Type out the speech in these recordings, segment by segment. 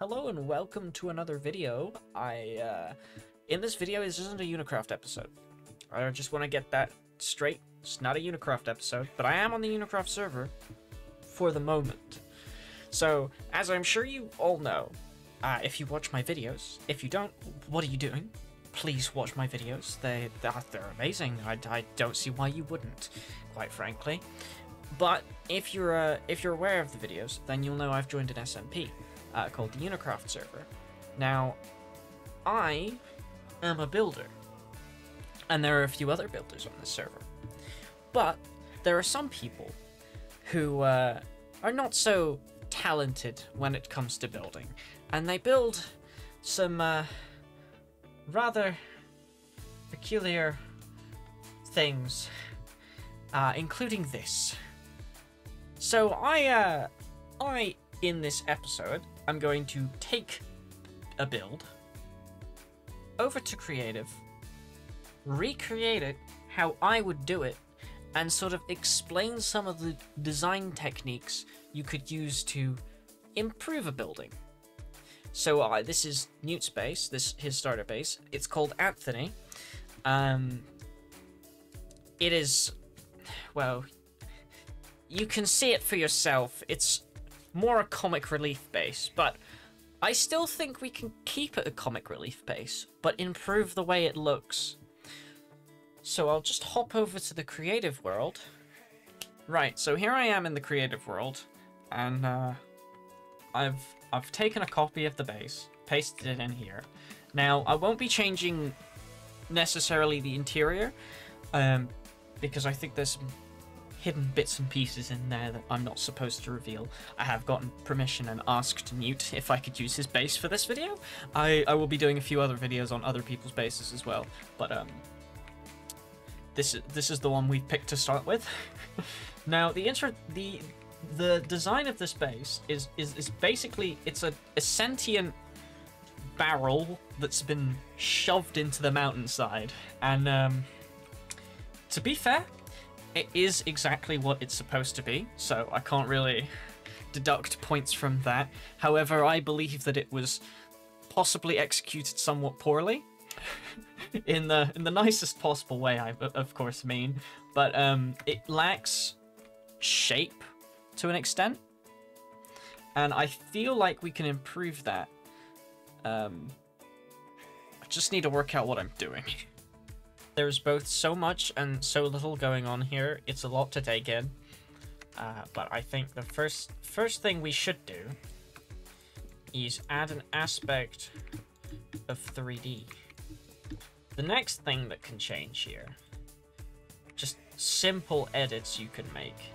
Hello and welcome to another video. In this video, this isn't a UniCraft episode. I just want to get that straight. It's not a UniCraft episode, but I am on the UniCraft server for the moment. So, as I'm sure you all know, if you watch my videos, if you don't, what are you doing? Please watch my videos. They're amazing. I don't see why you wouldn't, quite frankly. But if you're aware of the videos, then you'll know I've joined an SMP. Called the UniCraft server. Now, I am a builder, and there are a few other builders on this server. But there are some people who are not so talented when it comes to building, and they build some rather peculiar things, including this. So I in this episode, I'm going to take a build over to Creative, recreate it how I would do it, and sort of explain some of the design techniques you could use to improve a building. So this is Newt's base, his starter base. It's called Anthony. It is, well, you can see it for yourself. It's more a comic relief base, but I still think we can keep it a comic relief base, but improve the way it looks. So I'll just hop over to the creative world. Right, so here I am in the creative world, and I've taken a copy of the base, pasted it in here. Now, I won't be changing necessarily the interior, because I think there's some hidden bits and pieces in there that I'm not supposed to reveal. I have gotten permission and asked Newt if I could use his base for this video. I will be doing a few other videos on other people's bases as well, but this is the one we've picked to start with. Now the design of this base is basically, it's a sentient barrel that's been shoved into the mountainside, and to be fair, it is exactly what it's supposed to be, so I can't really deduct points from that. However, I believe that it was possibly executed somewhat poorly, in the nicest possible way, I of course mean, but it lacks shape to an extent, and I feel like we can improve that. I just need to work out what I'm doing. There's both so much and so little going on here. It's a lot to take in. But I think the first thing we should do is add an aspect of 3D. The next thing that can change here, just simple edits you can make,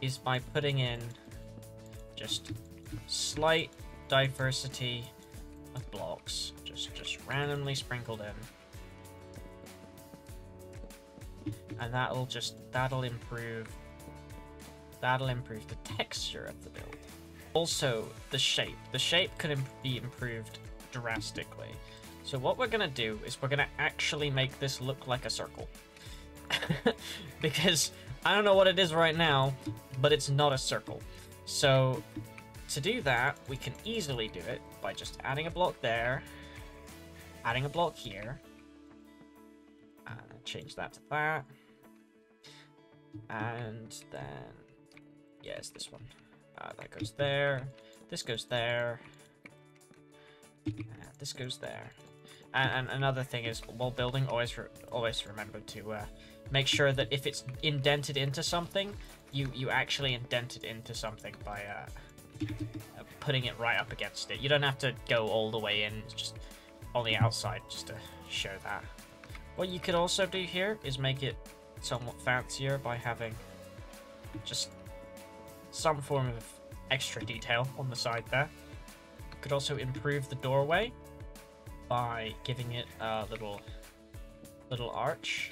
is by putting in just slight diversity of blocks, just randomly sprinkled in. And that'll improve the texture of the build. Also, the shape. The shape could be improved drastically. So what we're gonna do is we're gonna actually make this look like a circle. Because I don't know what it is right now, but it's not a circle. So to do that, we can easily do it by just adding a block there, adding a block here, and change that to that. And then, yes, this one. That goes there. This goes there. This goes there. And another thing is, while building, always remember to make sure that if it's indented into something, you actually indent it into something by putting it right up against it. You don't have to go all the way in, just on the outside, just to show that. What you could also do here is make it somewhat fancier by having just some form of extra detail on the side there. You could also improve the doorway by giving it a little arch.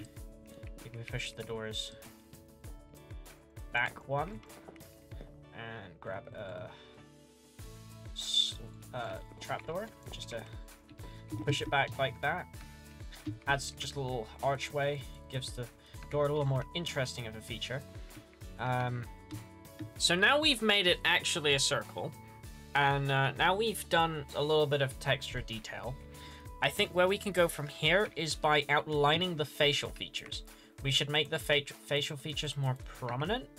You can push the doors back one and grab a trapdoor just to push it back like that. Adds just a little archway, gives the door a little more interesting of a feature. So now we've made it actually a circle, And now we've done a little bit of texture detail. I think where we can go from here is by outlining the facial features. We should make the facial features more prominent,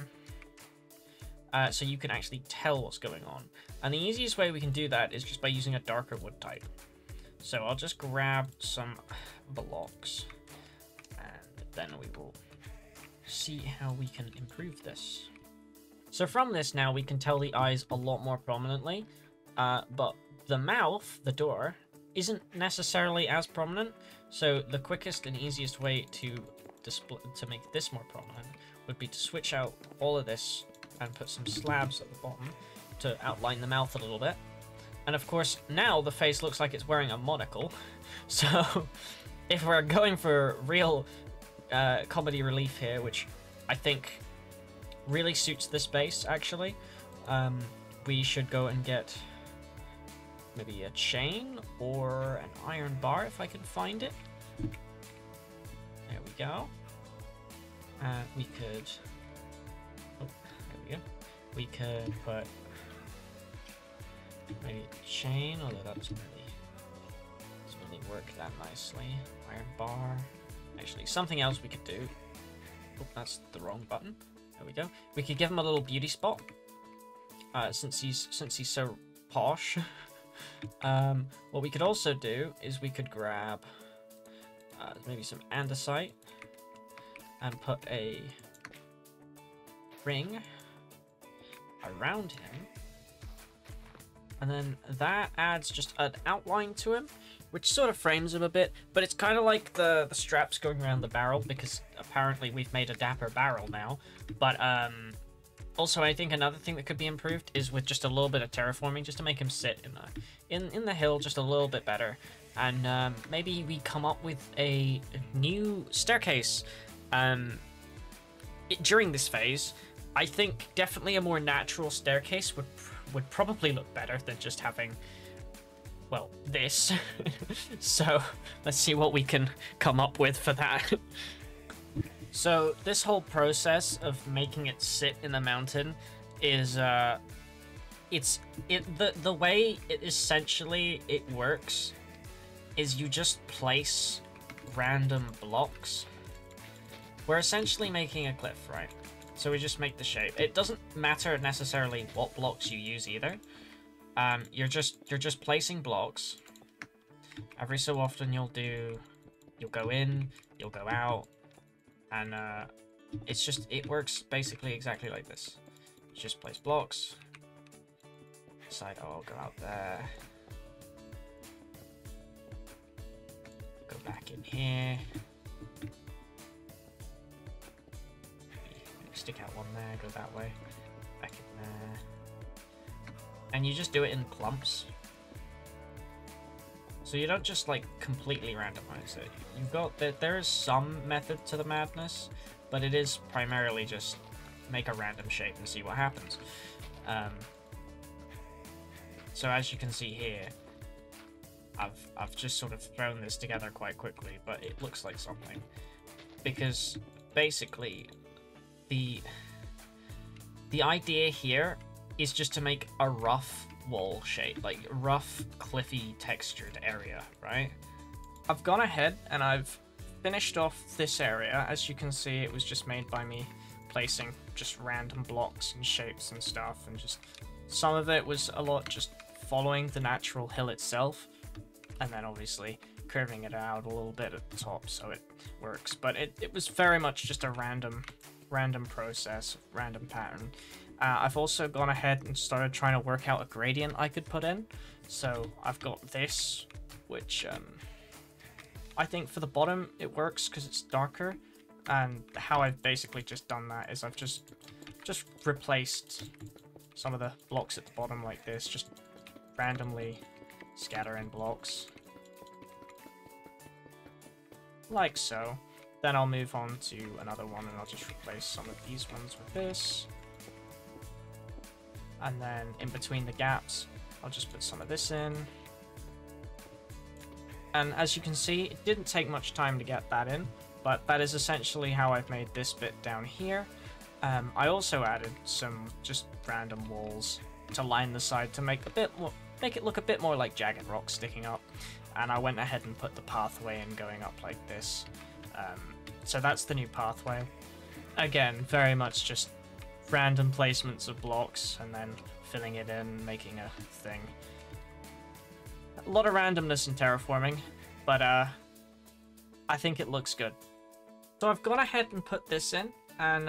so you can actually tell what's going on. And the easiest way we can do that is just by using a darker wood type. So I'll just grab some blocks, and then we will see how we can improve this. So from this now, we can tell the eyes a lot more prominently, but the mouth, the door, isn't necessarily as prominent. So the quickest and easiest way to make this more prominent would be to switch out all of this and put some slabs at the bottom to outline the mouth a little bit. And of course, now the face looks like it's wearing a monocle. So if we're going for real comedy relief here, which I think really suits this base, actually, we should go and get maybe a chain or an iron bar if I can find it. There we go. We could... Oh, there we go. We could put maybe a chain, although that doesn't really work that nicely. Iron bar. Actually, something else we could do. Oh, that's the wrong button. There we go. We could give him a little beauty spot. Since he's so posh. What we could also do is we could grab maybe some andesite and put a ring around him, and then that adds just an outline to him, which sort of frames him a bit, but it's kind of like the straps going around the barrel, because apparently we've made a dapper barrel now. But also, I think another thing that could be improved is with just a little bit of terraforming, just to make him sit in the hill just a little bit better. And maybe we come up with a new staircase during this phase. I think definitely a more natural staircase would probably look better than just having, well, this. So let's see what we can come up with for that. So this whole process of making it sit in the mountain is the way it essentially works is you just place random blocks. We're essentially making a cliff, right? So we just make the shape. It doesn't matter necessarily what blocks you use either. You're just placing blocks. Every so often you'll go in, you'll go out, and it works basically exactly like this. You just place blocks. Decide, oh, I'll go out there. Go back in here. Stick out one there, go that way. Back in there. And you just do it in clumps. So you don't just like completely randomize it. You've got there is some method to the madness, but it is primarily just make a random shape and see what happens. So as you can see here, I've just sort of thrown this together quite quickly, but it looks like something, because basically the idea here is just to make a rough wall shape, like rough, cliffy, textured area, right? I've gone ahead and I've finished off this area. As you can see, it was just made by me placing just random blocks and shapes and stuff, and just some of it was a lot just following the natural hill itself, and then obviously curving it out a little bit at the top so it works. But it was very much just a random process, random pattern. I've also gone ahead and started trying to work out a gradient I could put in. So I've got this, which I think for the bottom it works because it's darker. And how I've basically just done that is I've just replaced some of the blocks at the bottom like this, just randomly scatter in blocks. Like so. Then I'll move on to another one and I'll just replace some of these ones with this. And then in between the gaps, I'll just put some of this in. And as you can see, it didn't take much time to get that in, but that is essentially how I've made this bit down here. I also added some just random walls to line the side to make it look a bit more like jagged rock sticking up. And I went ahead and put the pathway in going up like this. So that's the new pathway. Again, very much just random placements of blocks and then filling it in, making a thing. A lot of randomness in terraforming, but I think it looks good. So I've gone ahead and put this in, and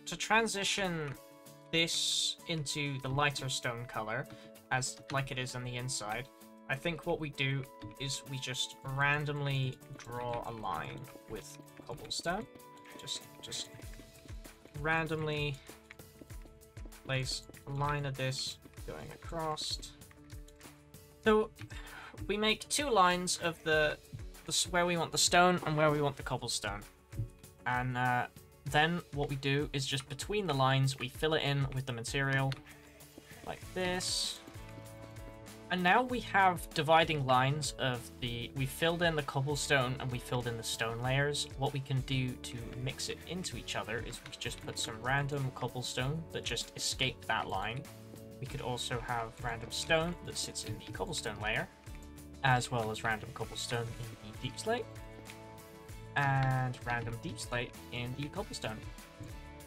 to transition this into the lighter stone color, like it is on the inside, I think what we do is we just randomly draw a line with cobblestone. Just randomly place a line of this going across. So we make 2 lines of the where we want the stone and where we want the cobblestone. And then what we do is just between the lines, we fill it in with the material like this. And now we have dividing lines of we filled in the cobblestone and we filled in the stone layers. What we can do to mix it into each other is we just put some random cobblestone that just escape that line. We could also have random stone that sits in the cobblestone layer, as well as random cobblestone in the deep slate, and random deep slate in the cobblestone.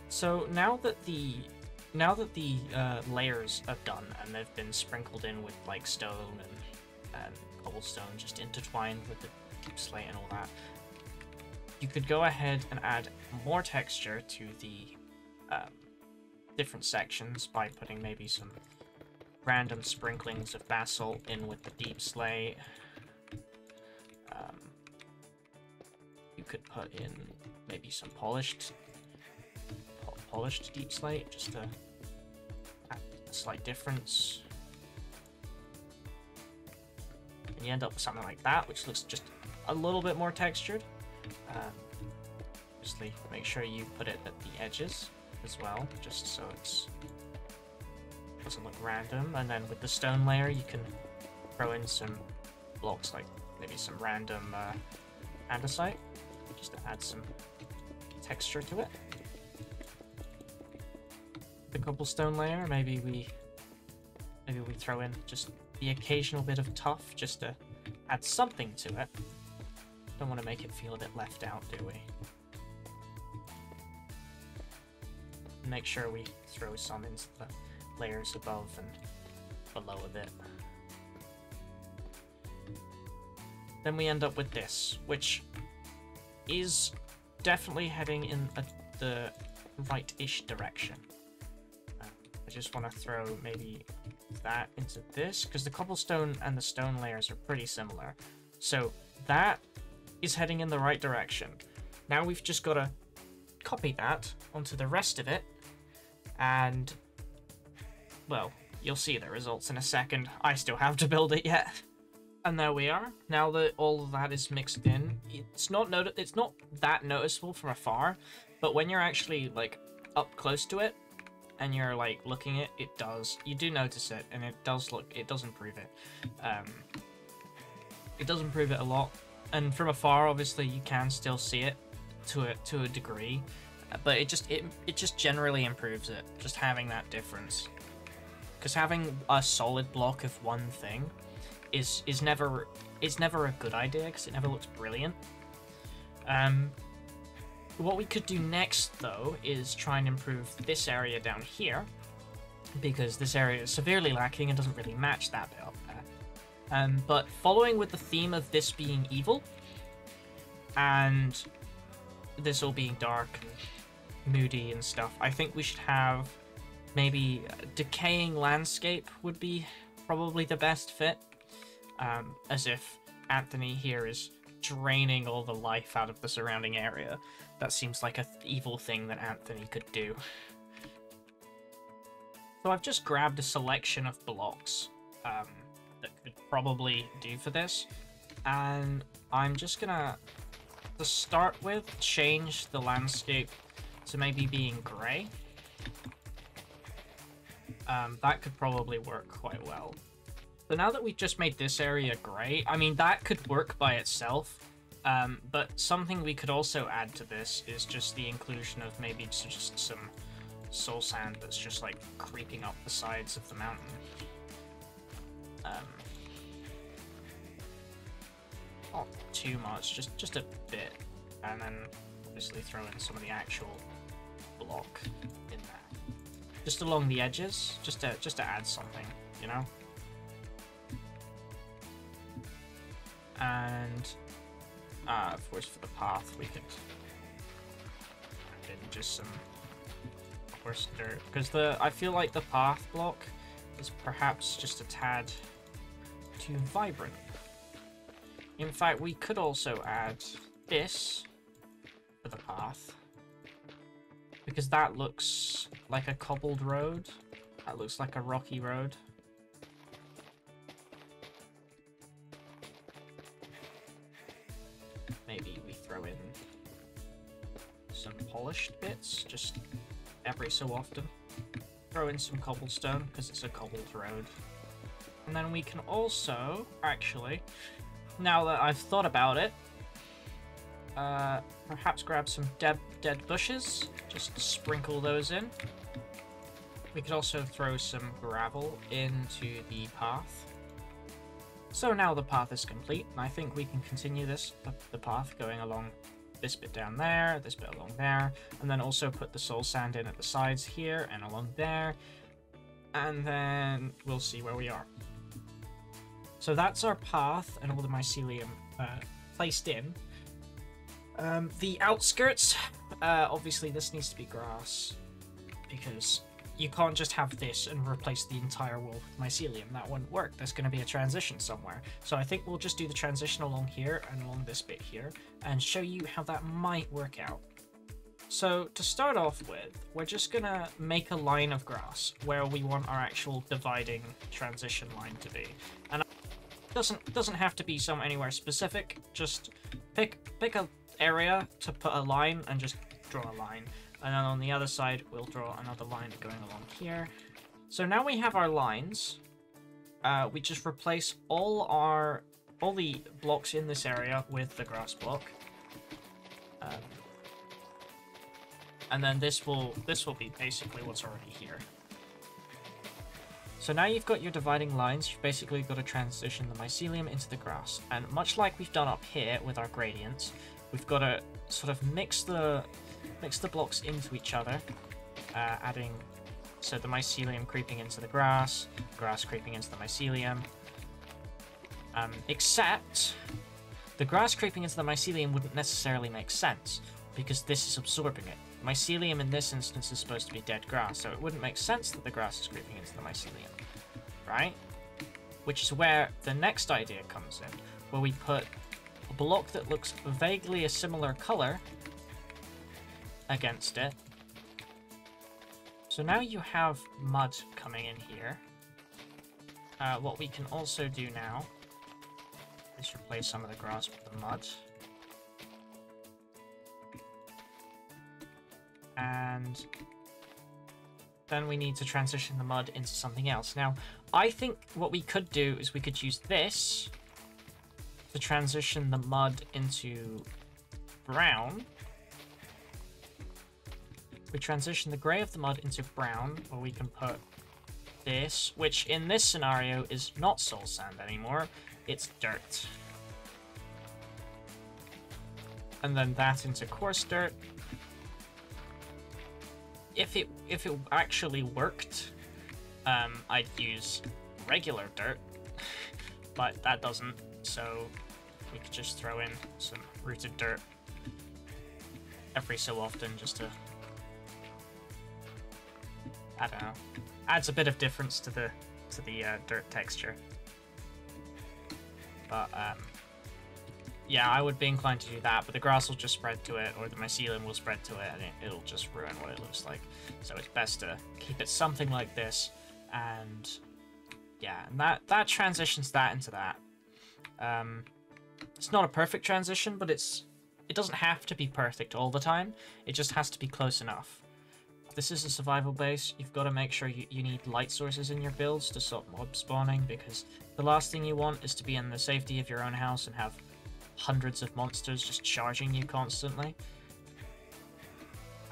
So now that the layers are done and they've been sprinkled in with like stone and cobblestone just intertwined with the deep slate and all that, you could go ahead and add more texture to the different sections by putting maybe some random sprinklings of basalt in with the deep slate. You could put in maybe some polished deep slate just to add a slight difference, and you end up with something like that, which looks just a little bit more textured. Obviously make sure you put it at the edges as well, just so it doesn't look random. And then with the stone layer you can throw in some blocks, like maybe some random andesite, just to add some texture to it. The cobblestone layer, maybe we throw in just the occasional bit of tuff just to add something to it. Don't want to make it feel a bit left out, do we? Make sure we throw some into the layers above and below a bit. Then we end up with this, which is definitely heading in the right-ish direction. I just want to throw maybe that into this, because the cobblestone and the stone layers are pretty similar. So that is heading in the right direction. Now we've just got to copy that onto the rest of it, and, well, you'll see the results in a second. I still have to build it yet. And there we are. Now that all of that is mixed in, it's not that noticeable from afar, but when you're actually like up close to it and you're like looking at it, you do notice it, and it does improve it. It does improve it a lot, and from afar obviously you can still see it to a degree, but it just generally improves it, just having that difference. Because having a solid block of one thing is never a good idea, because it never looks brilliant. What we could do next though is try and improve this area down here, because this area is severely lacking and doesn't really match that bit up there. But following with the theme of this being evil and this all being dark and moody and stuff, I think we should have maybe a decaying landscape would be probably the best fit. As if Anthony here is draining all the life out of the surrounding area. That seems like an evil thing that Anthony could do. So I've just grabbed a selection of blocks that could probably do for this, and I'm just gonna, to start with, change the landscape to maybe being grey. That could probably work quite well. So now that we've just made this area grey, I mean, that could work by itself, but something we could also add to this is just the inclusion of maybe just some soul sand that's just like creeping up the sides of the mountain. Not too much, just a bit, and then obviously throw in some of the actual block in there, just along the edges, just to add something, you know. And of course, for the path, we could add in just some coarse dirt, because I feel like the path block is perhaps just a tad too vibrant. In fact, we could also add this for the path, because that looks like a cobbled road. That looks like a rocky road. Maybe we throw in some polished bits, just every so often. Throw in some cobblestone, because it's a cobbled road. And then we can also, actually, now that I've thought about it, perhaps grab some dead bushes, just sprinkle those in. We could also throw some gravel into the path. So now the path is complete, and I think we can continue the path going along this bit down there, this bit along there, and then also put the soul sand in at the sides here and along there, and then we'll see where we are. So that's our path and all the mycelium placed in. The outskirts, obviously this needs to be grass, because you can't just have this and replace the entire wall with mycelium. That wouldn't work. There's going to be a transition somewhere. So I think we'll just do the transition along here and along this bit here and show you how that might work out. So to start off with, we're just going to make a line of grass where we want our actual dividing transition line to be. And it doesn't have to be somewhere anywhere specific. Just pick a area to put a line and just draw a line. And then on the other side, we'll draw another line going along here. So now we have our lines. We just replace all the blocks in this area with the grass block. And then this will be basically what's already here. So now you've got your dividing lines, you've basically got to transition the mycelium into the grass. And much like we've done up here with our gradients, we've got to sort of mix the blocks into each other, adding, so the mycelium creeping into the grass creeping into the mycelium. Except, the grass creeping into the mycelium wouldn't necessarily make sense, because this is absorbing it. Mycelium in this instance is supposed to be dead grass, so it wouldn't make sense that the grass is creeping into the mycelium, right? Which is where the next idea comes in, where we put a block that looks vaguely a similar color against it. So now you have mud coming in here. What we can also do now is replace some of the grass with the mud. And then we need to transition the mud into something else. Now, I think what we could do is we could use this to transition the mud into brown. We transition the grey of the mud into brown, where we can put this, which in this scenario is not soul sand anymore, it's dirt. And then that into coarse dirt. If it actually worked, I'd use regular dirt, but that doesn't, so we could just throw in some rooted dirt every so often just to, I don't know, adds a bit of difference to the dirt texture. But yeah, I would be inclined to do that, but the grass will just spread to it, or the mycelium will spread to it, and it'll just ruin what it looks like. So it's best to keep it something like this, and yeah, and that transitions that into that. It's not a perfect transition, but it doesn't have to be perfect all the time. It just has to be close enough. This is a survival base. You've got to make sure you need light sources in your builds to stop mob spawning, because the last thing you want is to be in the safety of your own house and have hundreds of monsters just charging you constantly.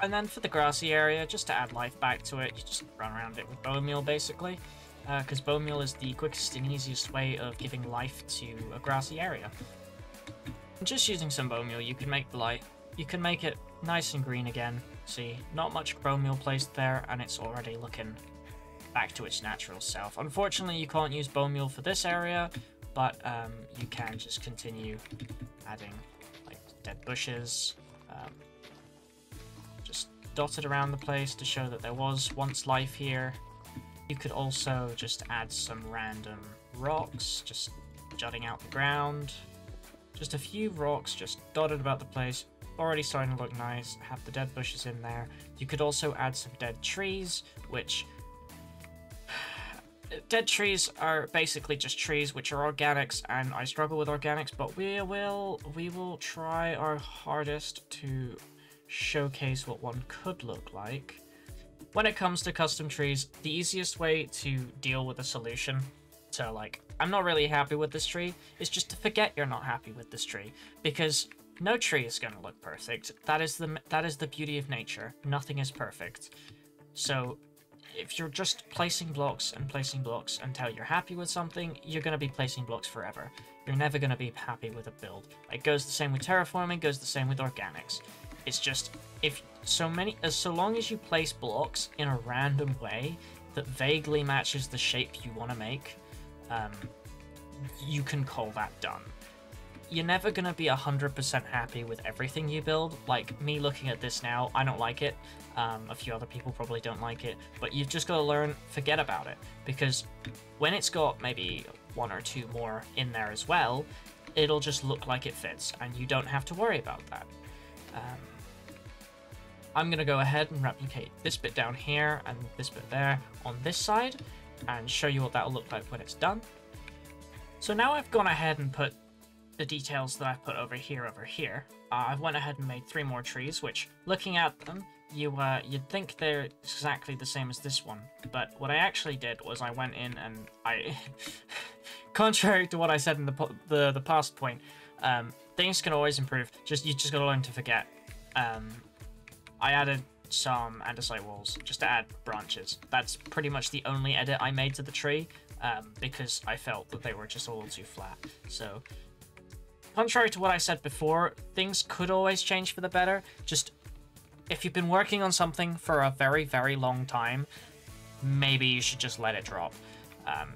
And then for the grassy area, just to add life back to it, you just run around it with bone meal basically, because bone meal is the quickest and easiest way of giving life to a grassy area. And just using some bone meal, you can make the light, you can make it nice and green again. See, not much bone meal placed there, and it's already looking back to its natural self. Unfortunately, you can't use bone meal for this area, but you can just continue adding like dead bushes, just dotted around the place to show that there was once life here. You could also just add some random rocks, just jutting out the ground. Just a few rocks just dotted about the place, already starting to look nice, have the dead bushes in there. You could also add some dead trees, which... Dead trees are basically just trees which are organics, and I struggle with organics, but we will try our hardest to showcase what one could look like. When it comes to custom trees, the easiest way to deal with a solution to like, I'm not really happy with this tree, is just to forget you're not happy with this tree, because no tree is going to look perfect. That is the beauty of nature. Nothing is perfect. So if you're just placing blocks until you're happy with something, you're going to be placing blocks forever. You're never going to be happy with a build. It goes the same with terraforming, goes the same with organics. It's just, so long as you place blocks in a random way that vaguely matches the shape you want to make, you can call that done. You're never going to be 100% happy with everything you build. Like, me looking at this now, I don't like it. A few other people probably don't like it. But you've just got to learn, forget about it. Because when it's got maybe one or two more in there as well, it'll just look like it fits. And you don't have to worry about that. I'm going to go ahead and replicate this bit down here and this bit there on this side and show you what that'll look like when it's done. So now I've gone ahead and put the details that I've put over here. I've went ahead and made 3 more trees, which, looking at them, you'd think they're exactly the same as this one. But what I actually did was I went in and I, contrary to what I said in the past point, things can always improve. You just gotta learn to forget. I added some andesite walls just to add branches. That's pretty much the only edit I made to the tree, because I felt that they were just a little too flat. So, contrary to what I said before, things could always change for the better. Just, if you've been working on something for a very, very long time, maybe you should just let it drop.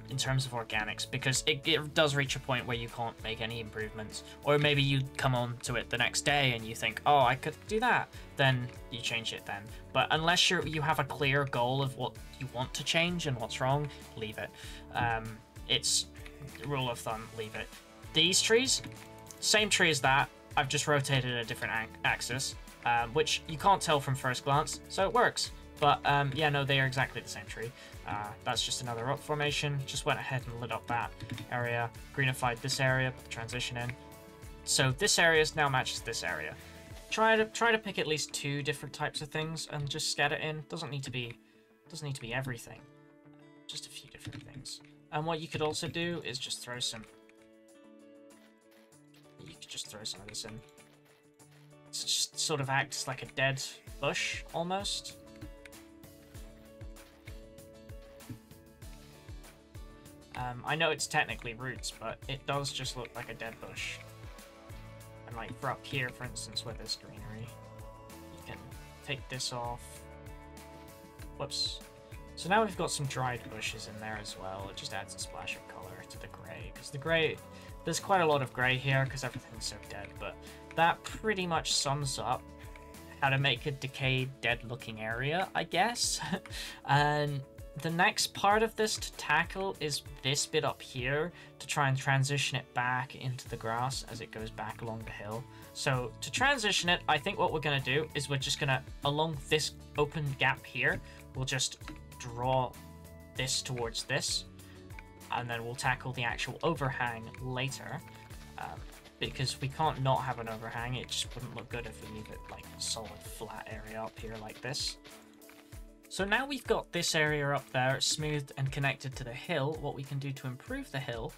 In terms of organics, because it does reach a point where you can't make any improvements, or maybe you come on to it the next day and you think, oh, I could do that, then you change it then. But unless you have a clear goal of what you want to change and what's wrong, leave it. It's rule of thumb, leave it. These trees, same tree as that, I've just rotated a different axis, which you can't tell from first glance, so it works. But yeah, no, they are exactly the same tree. That's just another rock formation. Just went ahead and lit up that area, greenified this area, put the transition in. So this area now matches this area. Try to pick at least 2 different types of things and just scatter in. Doesn't need to be everything. Just a few different things. And what you could also do is just throw some. You could just throw some of this in. It just sort of acts like a dead bush almost. I know it's technically roots, but it does just look like a dead bush. And like for up here, for instance, where there's greenery, you can take this off. Whoops. So now we've got some dried bushes in there as well. It just adds a splash of color to the grey, because the grey, there's quite a lot of grey here because everything's so dead, but that pretty much sums up how to make a decayed, dead-looking area, I guess. And the next part of this to tackle is this bit up here, to try and transition it back into the grass as it goes back along the hill. So to transition it, I think what we're going to do is we're just going to, along this open gap here, we'll just draw this towards this, and then we'll tackle the actual overhang later, because we can't not have an overhang. It just wouldn't look good if we leave it like a solid flat area up here like this. So now we've got this area up there smoothed and connected to the hill. What we can do to improve the hill,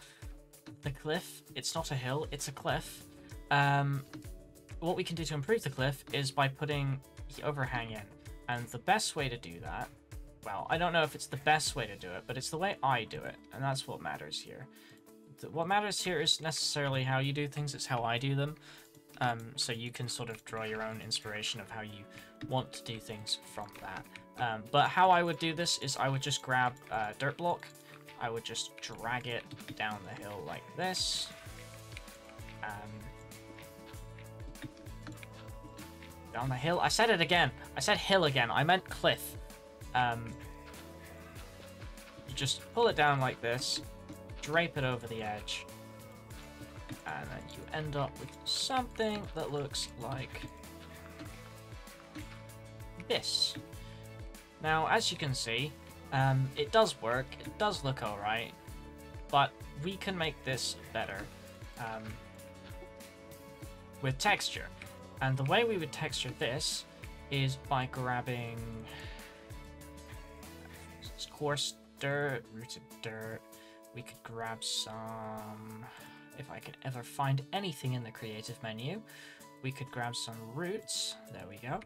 the cliff, it's not a hill, it's a cliff. What we can do to improve the cliff is by putting the overhang in. And the best way to do that, well, I don't know if it's the best way to do it, but it's the way I do it, and that's what matters here. What matters here isn't necessarily how you do things, it's how I do them. So you can sort of draw your own inspiration of how you want to do things from that. But how I would do this is I would just grab a dirt block, I would just drag it down the hill like this. Down the hill. I said it again. I said hill again. I meant cliff. You just pull it down like this, drape it over the edge, and then you end up with something that looks like this. Now, as you can see, it does work. It does look alright, but we can make this better with texture. And the way we would texture this is by grabbing coarse dirt, rooted dirt. We could grab some, if I could ever find anything in the creative menu, we could grab some roots. There we go.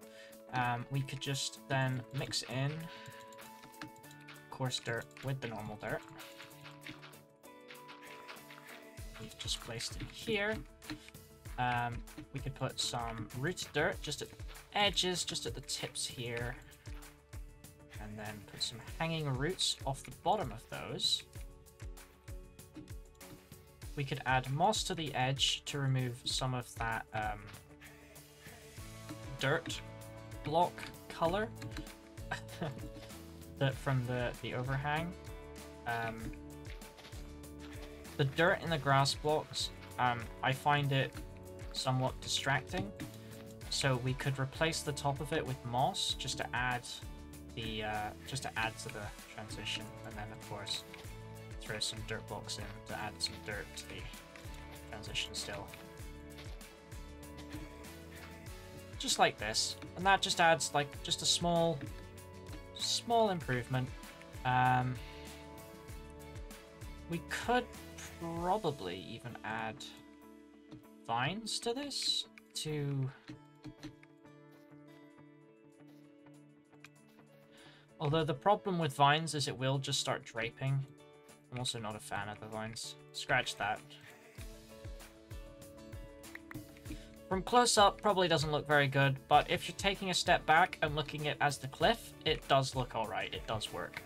We could just then mix in coarse dirt with the normal dirt. We've just placed it here. We could put some rooted dirt just at the edges, just at the tips here. And then put some hanging roots off the bottom of those. We could add moss to the edge to remove some of that dirt block color from the overhang. The dirt in the grass blocks, I find it somewhat distracting, so we could replace the top of it with moss just to add the to the transition, and then of course throw some dirt blocks in to add some dirt to the transition still. Just like this, and that just adds like just a small improvement. We could probably even add vines to this although the problem with vines is it will just start draping. I'm also not a fan of the vines. Scratch that. From close up, probably doesn't look very good, but if you're taking a step back and looking at it as the cliff, it does look alright. It does work.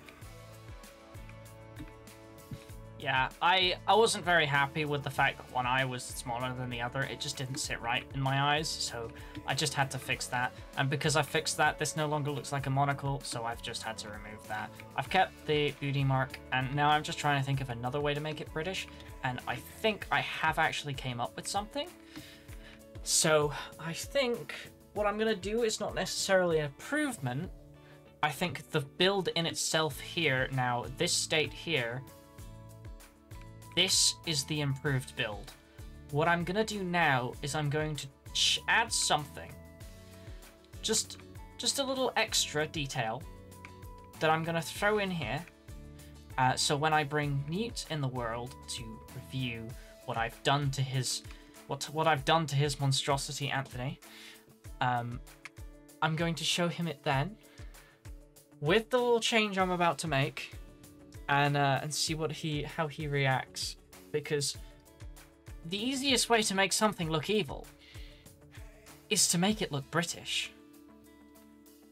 Yeah, I wasn't very happy with the fact that one eye was smaller than the other. It just didn't sit right in my eyes, so I just had to fix that. And because I fixed that, this no longer looks like a monocle, so I've just had to remove that. I've kept the beauty mark, and now I'm just trying to think of another way to make it British, and I think I have actually came up with something. So I think what I'm going to do is not necessarily an improvement. I think the build in itself here, now this state here, this is the improved build. What I'm going to do now is I'm going to add something. Just a little extra detail that I'm going to throw in here. So when I bring Newt in the world to review what I've done to his what I've done to his monstrosity, Anthony, I'm going to show him it then with the little change I'm about to make. And see how he reacts, because the easiest way to make something look evil is to make it look British.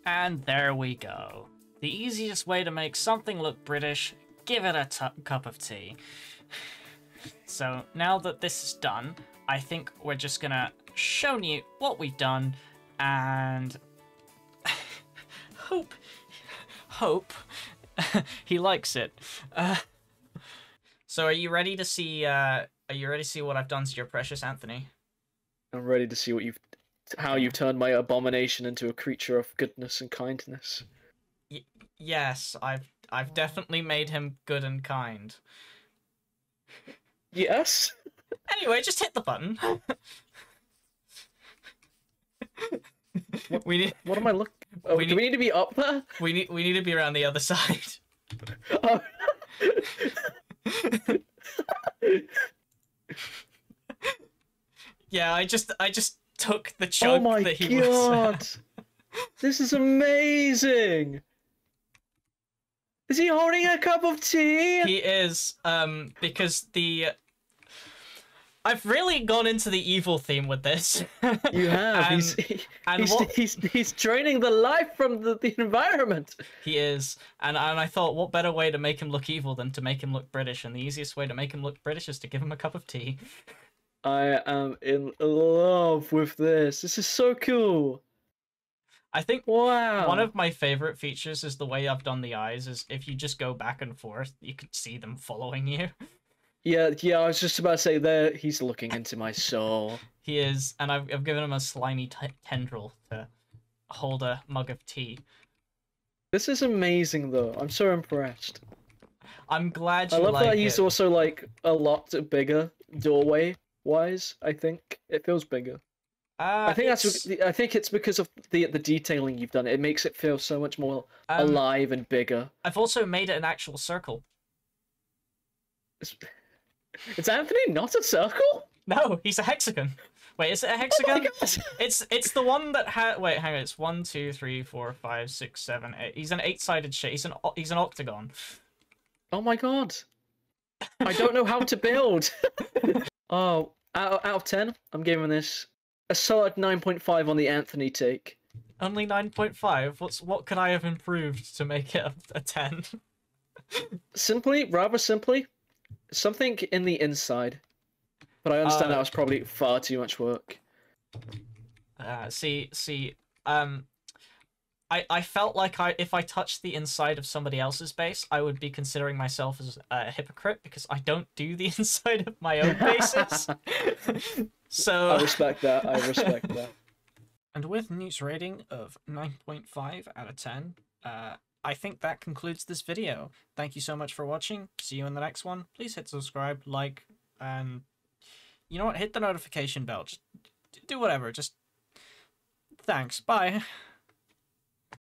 And there we go. The easiest way to make something look British, give it a cup of tea. So now that this is done, I think we're just gonna show you what we've done and hope he likes it. So are you ready to see what I've done to your precious Anthony? I'm ready to see how you've turned my abomination into a creature of goodness and kindness. Yes, I've definitely made him good and kind. Yes. Anyway, just hit the button. What am I looking? Oh, do we need to be up there? We need to be around the other side. Oh. Yeah, I just took the chunk that he was. This is amazing. Is he holding a cup of tea? He is, because I've really gone into the evil theme with this. You have. He's draining the life from the environment. He is, and I thought, what better way to make him look evil than to make him look British? And the easiest way to make him look British is to give him a cup of tea. I am in love with this. This is so cool. I think wow. One of my favorite features is the way I've done the eyes. Is if you just go back and forth, you can see them following you. Yeah. I was just about to say there. He's looking into my soul. He is, and I've given him a slimy tendril to hold a mug of tea. This is amazing, though. I'm so impressed. I'm glad you like it. I love that he's it. also like a lot bigger doorway-wise. I think it feels bigger. I think it's because of the detailing you've done. It makes it feel so much more alive and bigger. I've also made it an actual circle. Is Anthony not a circle? No, he's a hexagon. Wait, is it a hexagon? Oh my God. It's the one that had. Wait, hang on. It's 1, 2, 3, 4, 5, 6, 7, 8. He's an 8-sided shape. He's an octagon. Oh my God. I don't know how to build. Oh, out of 10, I'm giving this a solid 9.5 on the Anthony take. Only 9.5. What could I have improved to make it a 10? Rather simply, something in the inside. But I understand that was probably far too much work. I felt like if I touched the inside of somebody else's base, I would be considering myself as a hypocrite because I don't do the inside of my own bases. So I respect that. And with Newt's rating of 9.5 out of 10, I think that concludes this video. Thank you so much for watching. See you in the next one. Please hit subscribe, like, and you know what? Hit the notification bell. Just do whatever. Just thanks. Bye.